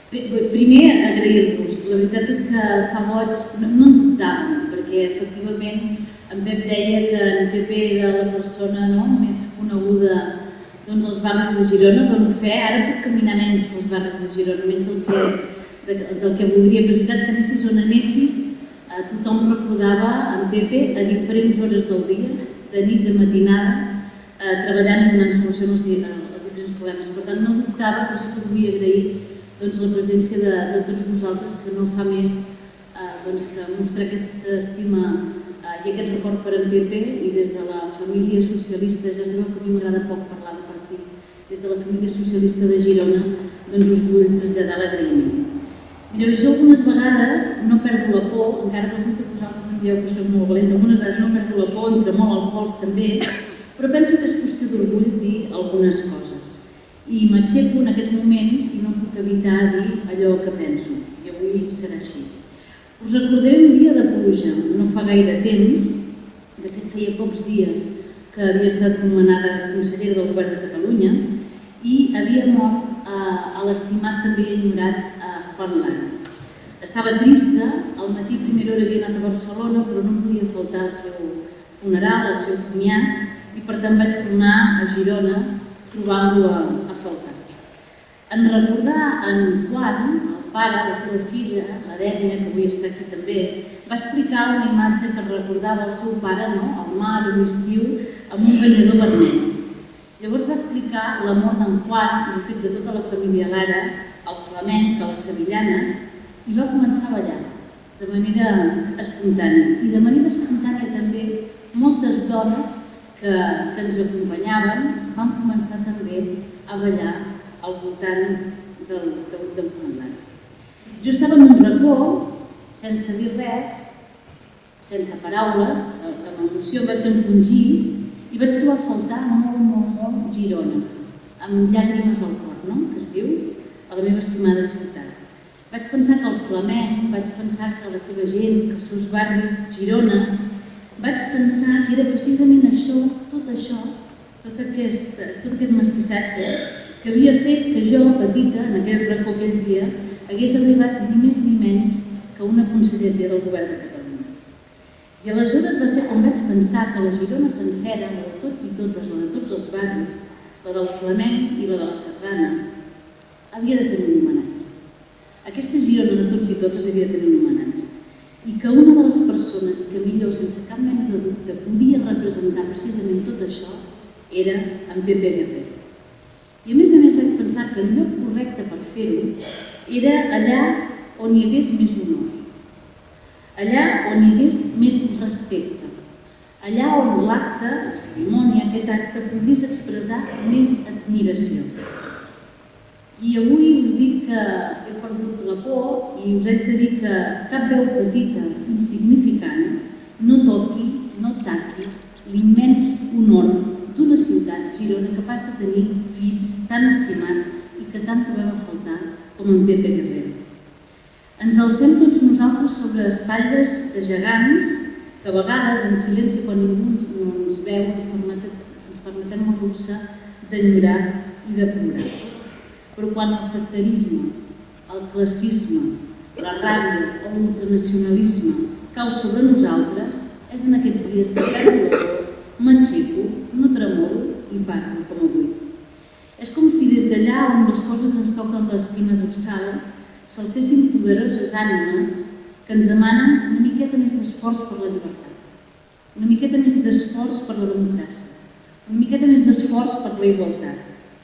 Primer, agrair-vos. La veritat és que fa boig, no en dubtàvem, perquè efectivament en Pep deia que en Pepe era la persona més coneguda als barris de Girona. Dono fe, ara puc caminar menys pels barris de Girona, menys del que voldria, però és veritat que anessis on anessis, tothom recordava en Pepe a diferents hores del dia, de nit, de matinada, treballant i donant solució als diferents problemes. Per tant, no dubtava, però sí que us vull agrair la presència de tots vosaltres, que no fa més que mostrar aquesta estima i aquest record per en Pepe, i des de la família socialista, ja sabeu que a mi m'agrada poc parlar de partit, des de la família socialista de Girona, us vull traslladar l'agraïment. Mireu, jo algunes vegades no perdo la por, encara que alguns de vosaltres em dieu que soc molt valent, algunes vegades no perdo la por i tremol el pols també, però penso que és qüestió d'orgull dir algunes coses. I m'aixeco en aquests moments i no puc evitar dir allò que penso, i avui serà així. Us recordaré un dia de pluja, no fa gaire temps, de fet feia pocs dies que havia estat nomenada consellera del Govern de Catalunya i havia mort a l'estimat també enyorat Juan Lara. Estava trista, al matí a primera hora havia anat a Barcelona, però no podia faltar el seu funeral, el seu comiat, i per tant vaig tornar a Girona trobant-lo a faltar. En recordar en Juan, el pare, la seva filla, la Dènia, que avui està aquí també, va explicar una imatge que recordava el seu pare, al mar, a l'estiu, amb un banyador vermell. Llavors va explicar l'amor d'en Juan, de fet de tota la família Lara, el flamenc, a les sevillanes, i va començar a ballar de manera espontània. I de manera espontània també moltes dones que ens acompanyaven van començar també a ballar al voltant del Juan Lara. Jo estava en un racó, sense dir res, sense paraules, amb emoció vaig encongir i vaig trobar a faltar molt Girona, amb llàgrimes al cor, que es diu, a la meva estimada ciutat. Vaig pensar que el flamenc, vaig pensar que la seva gent, que els seus barris, Girona, vaig pensar que era precisament això, tot aquest mestissatge, que havia fet que jo, petita, en aquell racó aquell dia, hagués arribat ni més ni menys que una conselleria del Govern de Catalunya. I aleshores va ser quan vaig pensar que la Girona sencera, la de tots i totes, la de tots els barris, la del flamenc i la de la sardana, havia de tenir un homenatge. Aquesta Girona de tots i totes havia de tenir un homenatge. I que una de les persones que millor, sense cap mena de dubte, podia representar precisament tot això era en Pepe Guerrero. I a més vaig pensar que el lloc correcte per fer-ho era allà on hi hagués més honor, allà on hi hagués més respecte, allà on l'acte, la cerimònia, aquest acte, pogués expressar més admiració. I avui us dic que he perdut la por i us haig de dir que cap veu petita, insignificant, no toqui, no taqui l'immens honor d'una ciutat, Girona, capaç de tenir fills tan estimats i que tant trobem a faltar com en Pepe Guerrero. Ens alcem tots nosaltres sobre espatlles de gegants que a vegades, en silenci, quan ningú no ens veu, ens permetem el luxe d'enyorar i de plorar. Però quan el sectarisme, el classisme, la ràbia o l'ultranacionalisme cau sobre nosaltres, és en aquests dies que perdo la por, m'aixeco, no tremolo i parlo com avui. És com si des d'allà on les coses ens toquen l'espina dorsal s'alcessin poderoses ànimes que ens demanen una miqueta més d'esforç per la llibertat, una miqueta més d'esforç per la democràcia, una miqueta més d'esforç per la igualtat,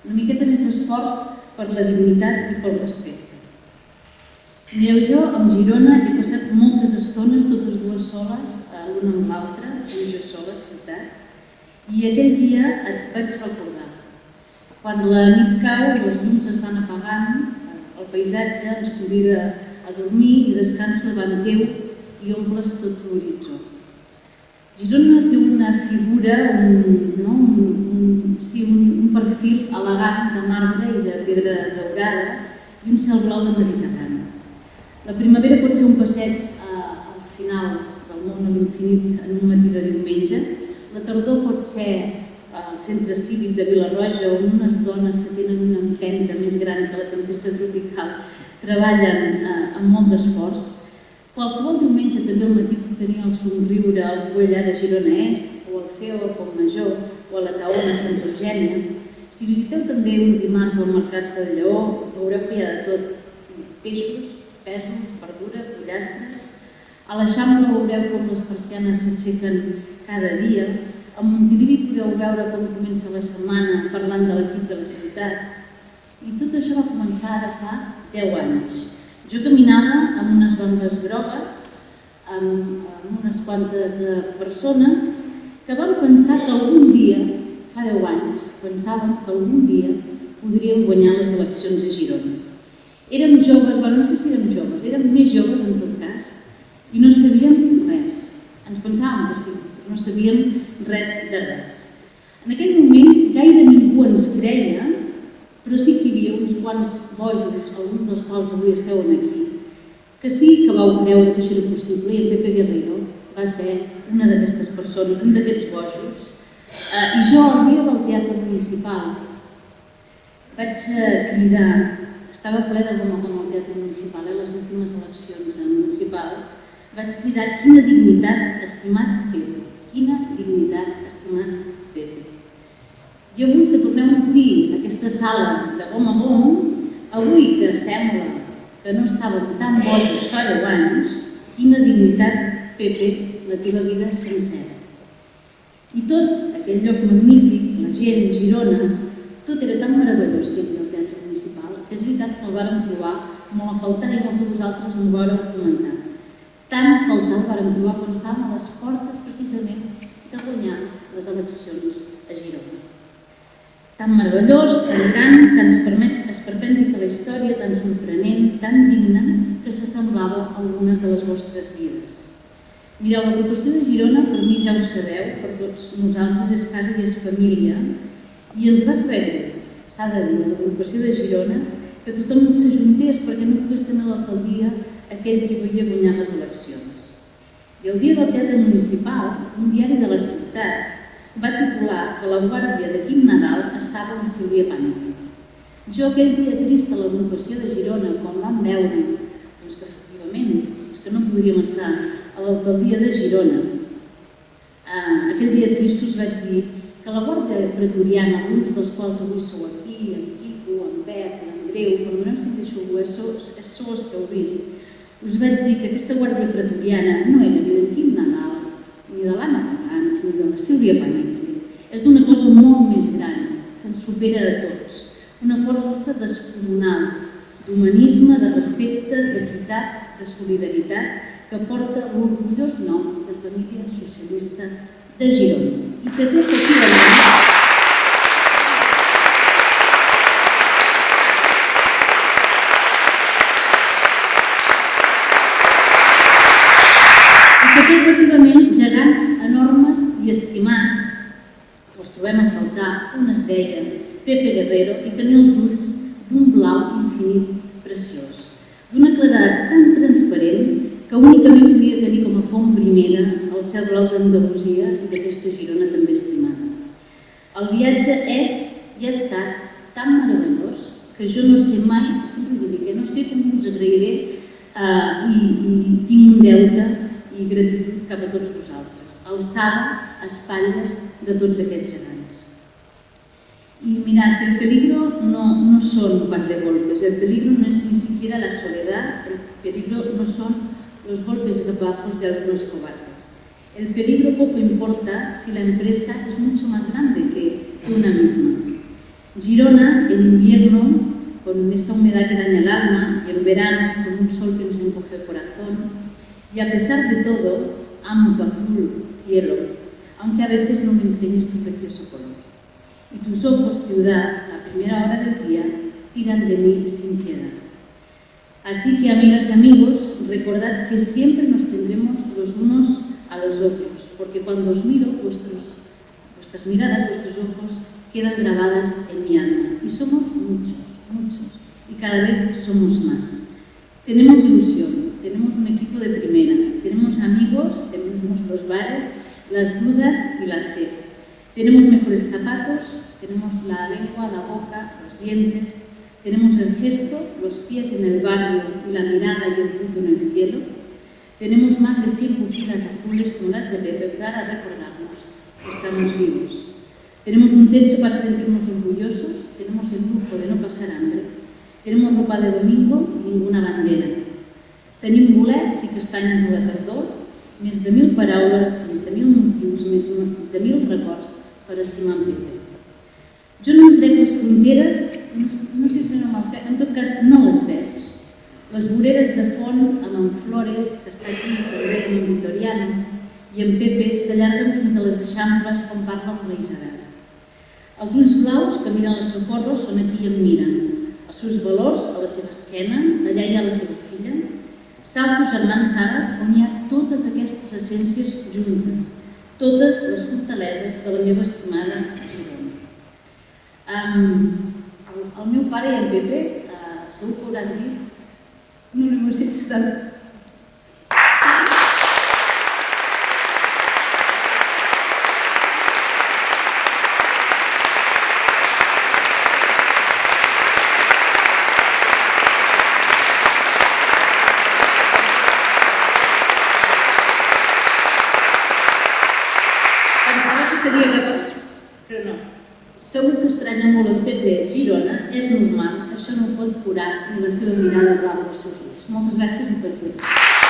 una miqueta més d'esforç per la dignitat i pel respecte. Mireu, jo amb Girona he passat moltes estones, totes dues soles, l'una amb l'altra, jo sola, ciutat, i aquell dia et vaig recordar. Quan la nit cau i les llums es van apagant, el paisatge ens convida a dormir i descanso davant teu i omples tot l'horitzó. Girona té una figura, un perfil elegant de marbre i de pedra daurada i un cel blau de Mediterrani. La primavera pot ser un passeig al final del món a l'infinit en un matí de diumenge. La tardor pot ser al centre cívic de Vilarroja on unes dones que tenen una empenta més gran que la tempesta tropical treballen amb molt d'esforç. Qualsevol diumenge també al matí puc tenir el somriure al Güell ara Girona Est, o al Feo al Pont Major, o a la Taona a Santa Eugènia. Si visiteu també un dimarts al Mercat del Lleó, veureu que hi ha de tot: peixos, pèsols, verdura, pollastres. A l'Eixample veureu com les persianes s'aixequen cada dia. A Montilivi podeu veure com comença la setmana parlant de l'equip de la ciutat. I tot això va començar ara fa 10 anys. Jo caminava amb unes bambes grogues, amb unes quantes persones que van pensar que algun dia, fa 10 anys, pensàvem que algun dia podríem guanyar les eleccions a Girona. Érem joves, no sé si érem joves, érem més joves en tot cas, i no sabíem res. Ens pensàvem que sí, no sabíem res de res. En aquell moment gaire ningú ens creia, però sí que hi havia uns quants bojos, alguns dels quals avui esteu aquí, que sí que vau creure que això era possible, i en Pepe Guerrero va ser una d'aquestes persones, un d'aquests bojos. I jo, el dia del Teatre Municipal, vaig cridar, estava ple de gom a gom al Teatre Municipal, les últimes eleccions municipals, vaig cridar: quina dignitat, estimat Pepe, quina dignitat, estimat Pepe. I avui que tornem a obrir aquesta sala de gom a gom, avui que sembla que no estàvem tan bojos fa 10 anys, quina dignitat, Pepe, la teva vida sencera. I tot aquell lloc magnífic, la gent, Girona, tot era tan meravellós aquell del Teatre Municipal, que és veritat que el vàrem trobar molt a faltar, i molts de vosaltres m'ho vàreu comentar. Tant a faltar el vàrem trobar quan estàvem a les portes precisament de guanyar les eleccions a Girona. Tan meravellós, tan gran, tan esperpèntic a la història, tan sorprenent, tan digne, que s'assemblava a algunes de les vostres vides. Mireu, l'agrupació de Girona, per mi ja ho sabeu, per tots nosaltres és casa i és família, i ens va saber greu, s'ha de dir, l'agrupació de Girona, que tothom s'ajuntés perquè no pogués tenir l'alcaldia aquell que havia guanyat les eleccions. I el dia del Teatre Municipal, un diari de la ciutat va titular que la guàrdia de Quim Nadal estava amb Sílvia Pànic. Jo aquell dia trist a l'agrupació de Girona, quan vam veure que efectivament que no podríem estar a l'alcaldia de Girona, aquell dia trist us vaig dir que la guàrdia pretoriana, alguns dels quals avui sou aquí, en Quico, en Pep, l'Andreu, perdoneu si em deixo algú, sou els que heu vist, us vaig dir que aquesta guàrdia pretoriana no era ni d'en Quim Nadal, ni de l'Anna Pagans, ni de la Sílvia Pànic. És d'una cosa molt més gran, que ens supera a tots. Una força descomunal, d'humanisme, de respecte, d'equitat, de solidaritat, que porta l'orgullós nom de Família Socialista de Girona. I que té efectivament gegants enormes i estimats, que els trobem a faltar. Un es deia Pepe Guerrero i tenia els ulls d'un blau infinit preciós, d'una claredat tan transparent que únicament podia tenir com a font primera el cel blau d'Andalusia i d'aquesta Girona també estimada. El viatge és i ha estat tan meravellós que jo no sé mai, sempre us dic que no sé com us agrairé i tinc un deute i gratitud cap a tots vosaltres, alçada a espatlles de tots aquests gegants. Y mirad, el peligro no son un par de golpes, el peligro no es ni siquiera la soledad, el peligro no son los golpes bajos de algunos cobardes. El peligro poco importa si la empresa es mucho más grande que una misma. Girona, en invierno, con esta humedad que daña el alma, y en verano, con un sol que nos encoge el corazón, y a pesar de todo, amo tu azul cielo, aunque a veces no me enseñes tu precioso color. Y tus ojos, ciudad, a primera hora del día, tiran de mí sin piedad. Así que, amigas y amigos, recordad que siempre nos tendremos los unos a los otros, porque cuando os miro, vuestras miradas, vuestros ojos, quedan grabadas en mi alma. Y somos muchos, muchos, y cada vez somos más. Tenemos ilusión, tenemos un equipo de primera, tenemos amigos, tenemos los bares, las dudas y la fe. Tenemos mejores zapatos, tenemos la lengua, la boca, los dientes, tenemos el gesto, los pies en el barrio y la mirada y el grito en el cielo. Tenemos más de 100 pupilas azules como las de Pepe para recordarnos que estamos vivos. Tenemos un techo para sentirnos orgullosos, tenemos el lujo de no pasar hambre, tenemos ropa de domingo, ninguna bandera. Tenim bolets i castanyes a la tardor, més de 1000 paraules, més de 1000 motius, més de 1000 records per estimar en Pepe. Jo no em crec les fronteres, no sé si no me'ls crec, en tot cas no les veig. Les voreres de font amb en Flores, que està aquí també amb en Vitoriano, i en Pepe s'allarguen fins a les eixamples on parla amb la Isabel. Els ulls blaus que miren les Socorros són aquí i em miren. Els seus valors a la seva esquena, allà hi ha la seva filla. Salto germans Sara, on hi ha totes aquestes essències juntes, totes les fortaleses de la meva estimada Girona. El meu pare i en Pepe segur que hauran dit una universitat. Pensava que seria capaç, però no. Segur que estranya molt en Pepe a Girona, és normal, això no ho pot curar ni la seva mirada blava als seus ulls. Moltes gràcies i per tot.